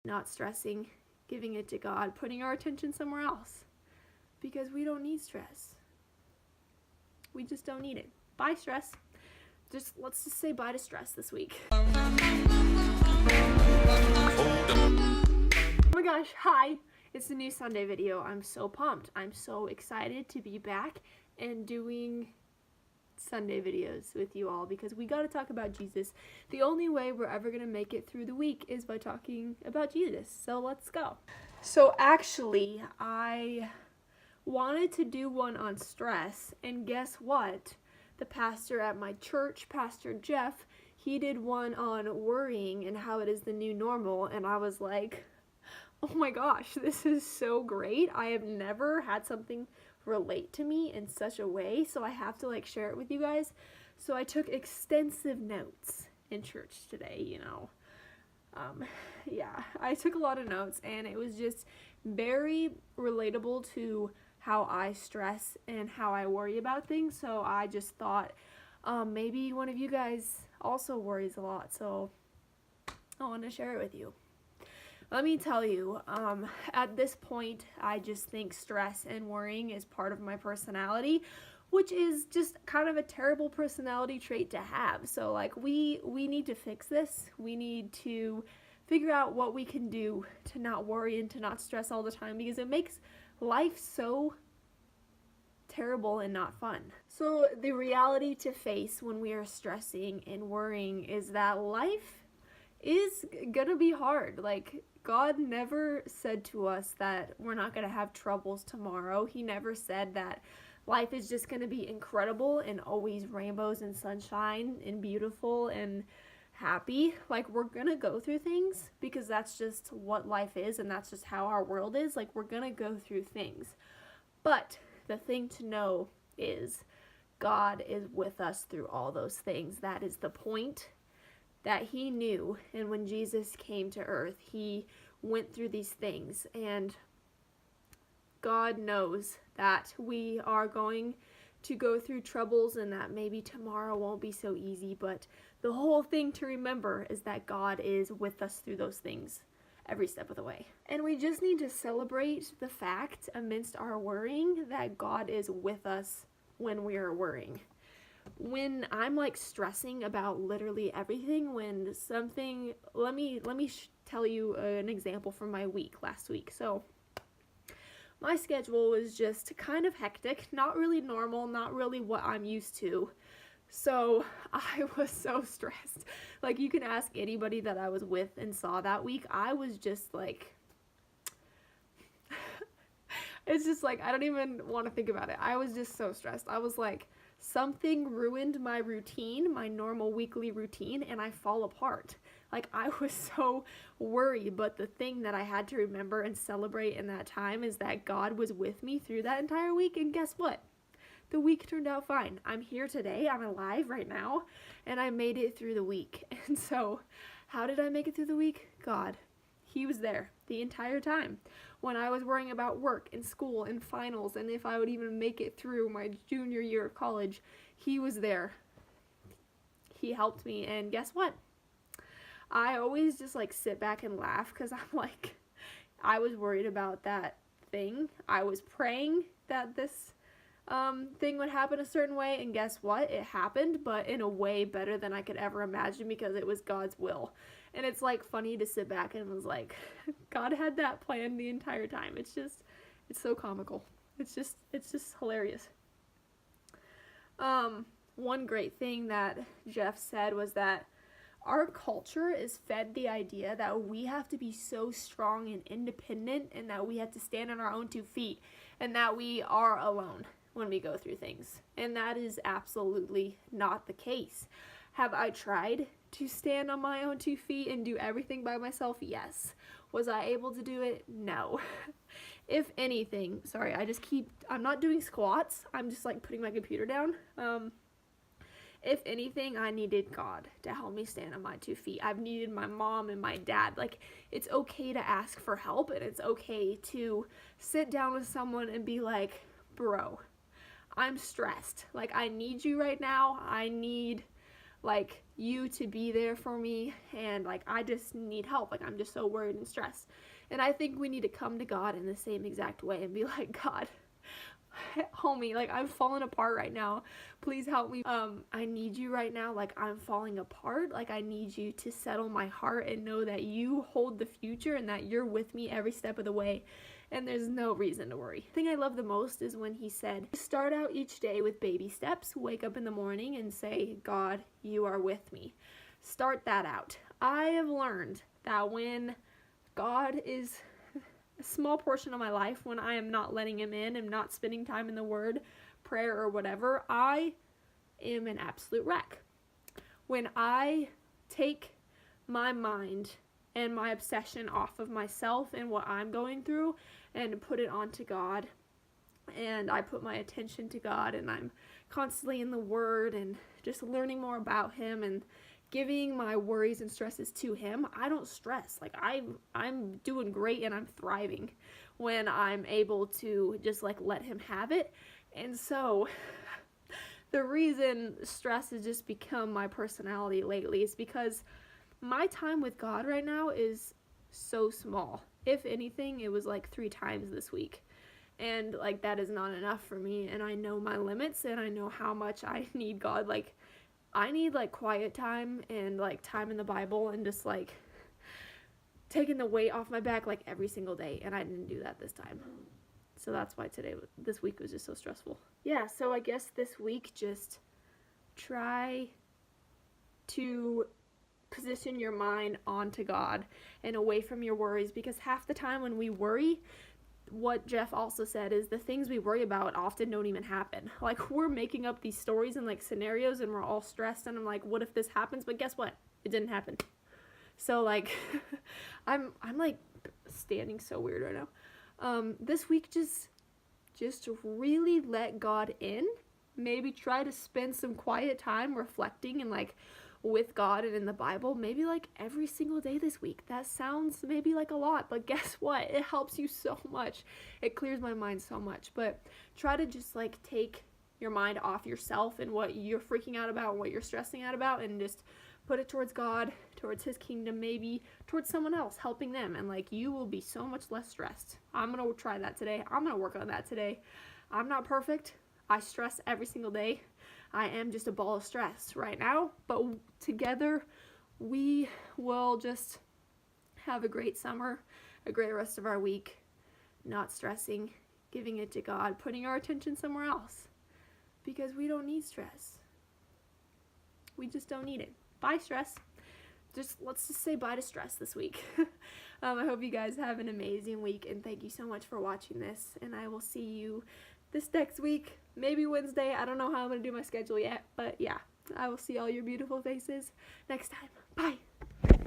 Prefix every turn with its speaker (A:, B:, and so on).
A: not stressing, giving it to God, putting our attention somewhere else. Because we don't need stress. We just don't need it. Bye, stress. Let's just say bye to stress this week. Oh my gosh, hi. It's the new Sunday video. I'm so pumped. I'm so excited to be back and doing Sunday videos with you all because we got to talk about Jesus. The only way we're ever going to make it through the week is by talking about Jesus. So let's go. So actually, I wanted to do one on stress, and guess what? The pastor at my church, Pastor Jeff, he did one on worrying and how it is the new normal, and I was like, oh my gosh, this is so great. I have never had something relate to me in such a way, so I have to share it with you guys. So I took extensive notes in church today, yeah, I took a lot of notes, and it was just very relatable to how I stress and how I worry about things. So I just thought maybe one of you guys also worries a lot, so I want to share it with you. Let me tell you, at this point, I just think stress and worrying is part of my personality, which is just kind of a terrible personality trait to have. So we need to fix this. We need to figure out what we can do to not worry and to not stress all the time, because it makes life so terrible and not fun. So the reality to face when we are stressing and worrying is that life is gonna be hard. God never said to us that we're not gonna have troubles tomorrow. He never said that life is just gonna be incredible and always rainbows and sunshine and beautiful and happy. We're gonna go through things because that's just what life is, and that's just how our world is. We're gonna go through things. But the thing to know is God is with us through all those things. That is the point that he knew. And when Jesus came to earth, he went through these things, and God knows that we are going to go through troubles and that maybe tomorrow won't be so easy, but the whole thing to remember is that God is with us through those things every step of the way. And we just need to celebrate the fact amidst our worrying that God is with us when we are worrying. When I'm stressing about literally everything, when something, let me tell you an example from my week last week. So my schedule was just kind of hectic, not really normal, not really what I'm used to. So I was so stressed. You can ask anybody that I was with and saw that week. I was just it's just I don't even want to think about it. I was just so stressed. I was something ruined my routine, my normal weekly routine, and I fall apart. I was so worried, but the thing that I had to remember and celebrate in that time is that God was with me through that entire week, and guess what? The week turned out fine. I'm here today, I'm alive right now, and I made it through the week. And so, how did I make it through the week? God. He was there the entire time. When I was worrying about work and school and finals and if I would even make it through my junior year of college, he was there. He helped me, and guess what? I always just sit back and laugh because I'm I was worried about that thing. I was praying that this thing would happen a certain way, and guess what? It happened, but in a way better than I could ever imagine because it was God's will. And it's funny to sit back and was God had that plan the entire time. It's so comical. It's just hilarious. One great thing that Jeff said was that our culture is fed the idea that we have to be so strong and independent, and that we have to stand on our own 2 feet, and that we are alone when we go through things. And that is absolutely not the case. Have I tried to stand on my own 2 feet and do everything by myself? Yes. Was I able to do it? No. If anything, sorry, I'm not doing squats. I'm just putting my computer down. If anything, I needed God to help me stand on my 2 feet. I've needed my mom and my dad. It's okay to ask for help, and it's okay to sit down with someone and be bro, I'm stressed. I need you right now. I need like you to be there for me, and like I just need help. Like I'm just so worried and stressed. And I think we need to come to God in the same exact way and be like, God, homie, like I'm falling apart right now. Please help me. I need you right now. Like I'm falling apart. Like I need you to settle my heart and know that you hold the future and that you're with me every step of the way. And there's no reason to worry. The thing I love the most is when he said, start out each day with baby steps. Wake up in the morning and say, God, you are with me. Start that out. I have learned that when God is a small portion of my life, when I am not letting him in and not spending time in the word, prayer, or whatever, I am an absolute wreck. When I take my mind and my obsession off of myself and what I'm going through and put it onto God, and I put my attention to God, and I'm constantly in the word and just learning more about him and giving my worries and stresses to him, I don't stress. Like I'm doing great and I'm thriving when I'm able to just like let him have it. And so the reason stress has just become my personality lately is because my time with God right now is so small. If anything, it was like 3 times this week. And like that is not enough for me, and I know my limits, and I know how much I need God. Like I need like quiet time and like time in the Bible and just like taking the weight off my back like every single day, and I didn't do that this time. So that's why this week was just so stressful. Yeah, so I guess this week just try to position your mind onto God and away from your worries, because half the time when we worry, what Jeff also said is the things we worry about often don't even happen. Like we're making up these stories and like scenarios, and we're all stressed, and I'm like, what if this happens? But guess what? It didn't happen. So like I'm like standing so weird right now. This week just really let God in. Maybe try to spend some quiet time reflecting and like with God and in the Bible, maybe like every single day this week. That sounds maybe like a lot, but guess what? It helps you so much. It clears my mind so much. But try to just like take your mind off yourself and what you're freaking out about and what you're stressing out about, and just put it towards God, towards his kingdom, maybe towards someone else, helping them, and like you will be so much less stressed. I'm gonna try that today. I'm gonna work on that today. I'm not perfect. I stress every single day. I am just a ball of stress right now, but together we will just have a great summer, a great rest of our week, not stressing, giving it to God, putting our attention somewhere else, because we don't need stress. We just don't need it. Bye, stress. Let's just say bye to stress this week. I hope you guys have an amazing week, and thank you so much for watching this, and I will see you this next week, maybe Wednesday. I don't know how I'm going to do my schedule yet, but yeah, I will see all your beautiful faces next time. Bye.